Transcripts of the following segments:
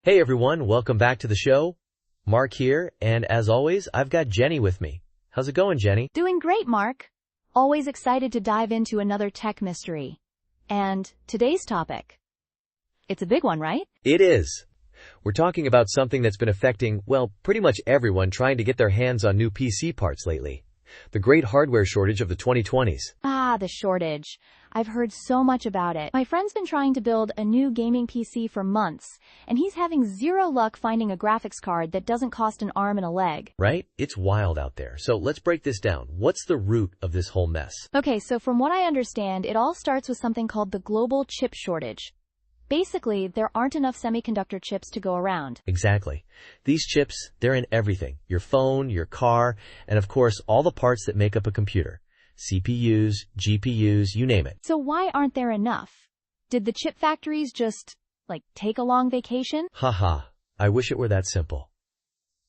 Hey everyone, welcome back to the show. Mark here, and as always, I've got Jenny with me. How's it going, Jenny? Doing great, Mark. Always excited to dive into another tech mystery. And today's topic. It's a big one, right? It is. We're talking about something that's been affecting, well, pretty much everyone trying to get their hands on new PC parts lately. The great hardware shortage of the 2020s. The shortage. I've heard so much about it. My friend's been trying to build a new gaming PC for months, and he's having zero luck finding a graphics card that doesn't cost an arm and a leg. Right? It's wild out there. So let's break this down. What's the root of this whole mess? Okay, so from what I understand, it all starts with something called the global chip shortage. Basically, there aren't enough semiconductor chips to go around. Exactly. These chips, they're in everything. Your phone, your car, and of course, all the parts that make up a computer. CPUs, GPUs, you name it. So why aren't there enough? Did the chip factories just, take a long vacation? Haha, I wish it were that simple.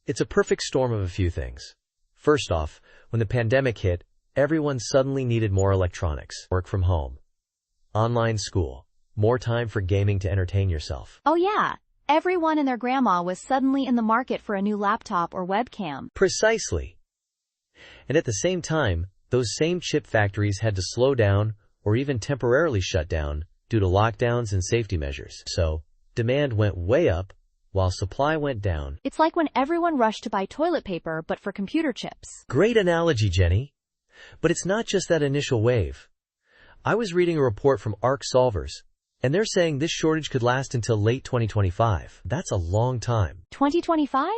It's a perfect storm of a few things. First off, when the pandemic hit, everyone suddenly needed more electronics. Work from home. Online school. More time for gaming to entertain yourself. Oh yeah, everyone and their grandma was suddenly in the market for a new laptop or webcam. Precisely. And at the same time, those same chip factories had to slow down or even temporarily shut down due to lockdowns and safety measures. So, demand went way up while supply went down. It's like when everyone rushed to buy toilet paper, but for computer chips. Great analogy, Jenny. But it's not just that initial wave. I was reading a report from Arc Solvers, and they're saying this shortage could last until late 2025. That's a long time. 2025?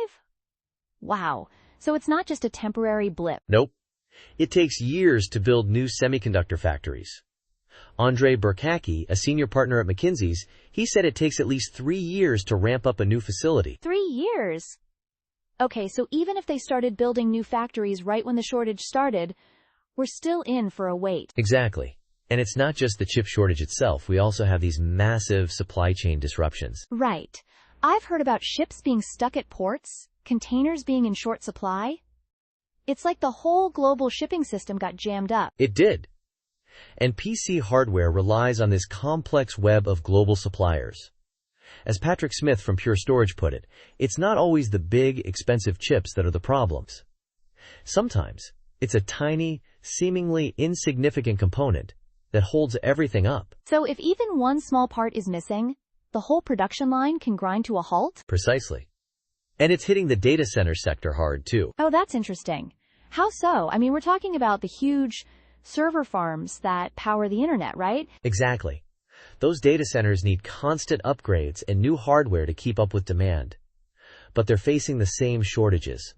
Wow. So it's not just a temporary blip. Nope. It takes years to build new semiconductor factories. Andrei Burkacki, a senior partner at McKinsey's, he said it takes at least 3 years to ramp up a new facility. 3 years? Okay, so even if they started building new factories right when the shortage started, we're still in for a wait. Exactly. And it's not just the chip shortage itself. We also have these massive supply chain disruptions. Right. I've heard about ships being stuck at ports, containers being in short supply. It's like the whole global shipping system got jammed up. It did. And PC hardware relies on this complex web of global suppliers. As Patrick Smith from Pure Storage put it, it's not always the big, expensive chips that are the problems. Sometimes, it's a tiny, seemingly insignificant component that holds everything up. So if even one small part is missing, the whole production line can grind to a halt? Precisely. And it's hitting the data center sector hard, too. Oh, that's interesting. How so? I mean, we're talking about the huge server farms that power the internet, right? Exactly. Those data centers need constant upgrades and new hardware to keep up with demand. But they're facing the same shortages.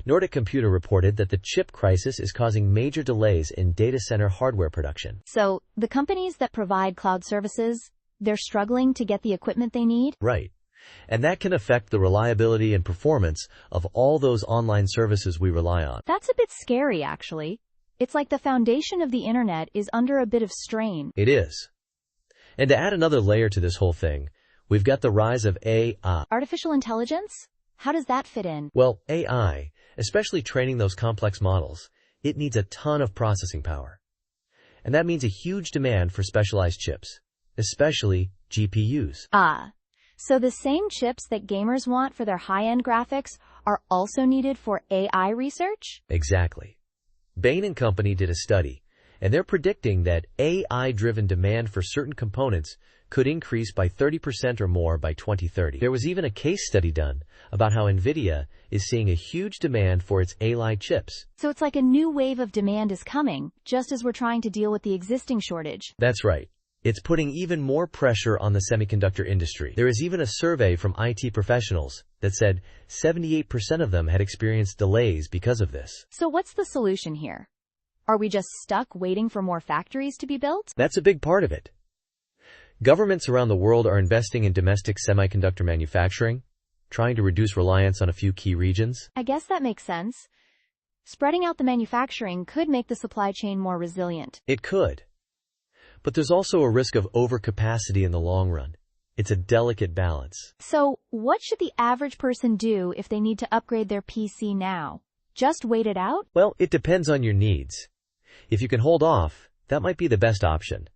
Nordic Computer reported that the chip crisis is causing major delays in data center hardware production. So, the companies that provide cloud services, they're struggling to get the equipment they need? Right. And that can affect the reliability and performance of all those online services we rely on. That's a bit scary, actually. It's like the foundation of the internet is under a bit of strain. It is. And to add another layer to this whole thing, we've got the rise of AI. Artificial intelligence? How does that fit in? Well, AI, especially training those complex models, it needs a ton of processing power. And that means a huge demand for specialized chips, especially GPUs. So the same chips that gamers want for their high-end graphics are also needed for AI research? Exactly. Bain & Company did a study, and they're predicting that AI-driven demand for certain components could increase by 30% or more by 2030. There was even a case study done about how NVIDIA is seeing a huge demand for its AI chips. So it's like a new wave of demand is coming, just as we're trying to deal with the existing shortage. That's right. It's putting even more pressure on the semiconductor industry. There is even a survey from IT professionals that said 78% of them had experienced delays because of this. So what's the solution here? Are we just stuck waiting for more factories to be built? That's a big part of it. Governments around the world are investing in domestic semiconductor manufacturing, trying to reduce reliance on a few key regions. I guess that makes sense. Spreading out the manufacturing could make the supply chain more resilient. It could. But there's also a risk of overcapacity in the long run. It's a delicate balance. So, what should the average person do if they need to upgrade their PC now? Just wait it out? Well, it depends on your needs. If you can hold off, that might be the best option.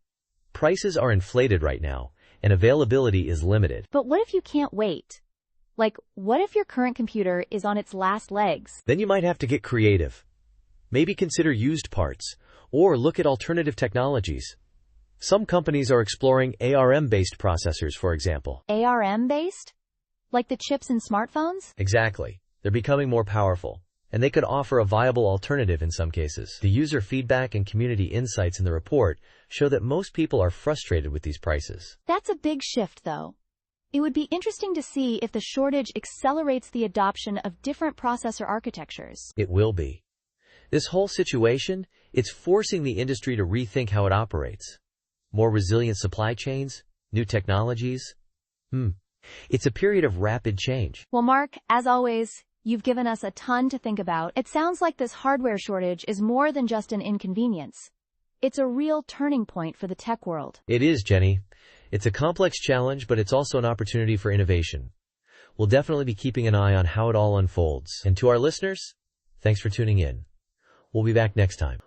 Prices are inflated right now, and availability is limited. But what if you can't wait? Like, what if your current computer is on its last legs? Then you might have to get creative. Maybe consider used parts, or look at alternative technologies. Some companies are exploring ARM-based processors, for example. ARM-based? Like the chips in smartphones? Exactly. They're becoming more powerful, and they could offer a viable alternative in some cases. The user feedback and community insights in the report show that most people are frustrated with these prices. That's a big shift, though. It would be interesting to see if the shortage accelerates the adoption of different processor architectures. It will be. This whole situation, it's forcing the industry to rethink how it operates. More resilient supply chains, new technologies. It's a period of rapid change. Well, Mark, as always, you've given us a ton to think about. It sounds like this hardware shortage is more than just an inconvenience. It's a real turning point for the tech world. It is, Jenny. It's a complex challenge, but it's also an opportunity for innovation. We'll definitely be keeping an eye on how it all unfolds. And to our listeners, thanks for tuning in. We'll be back next time.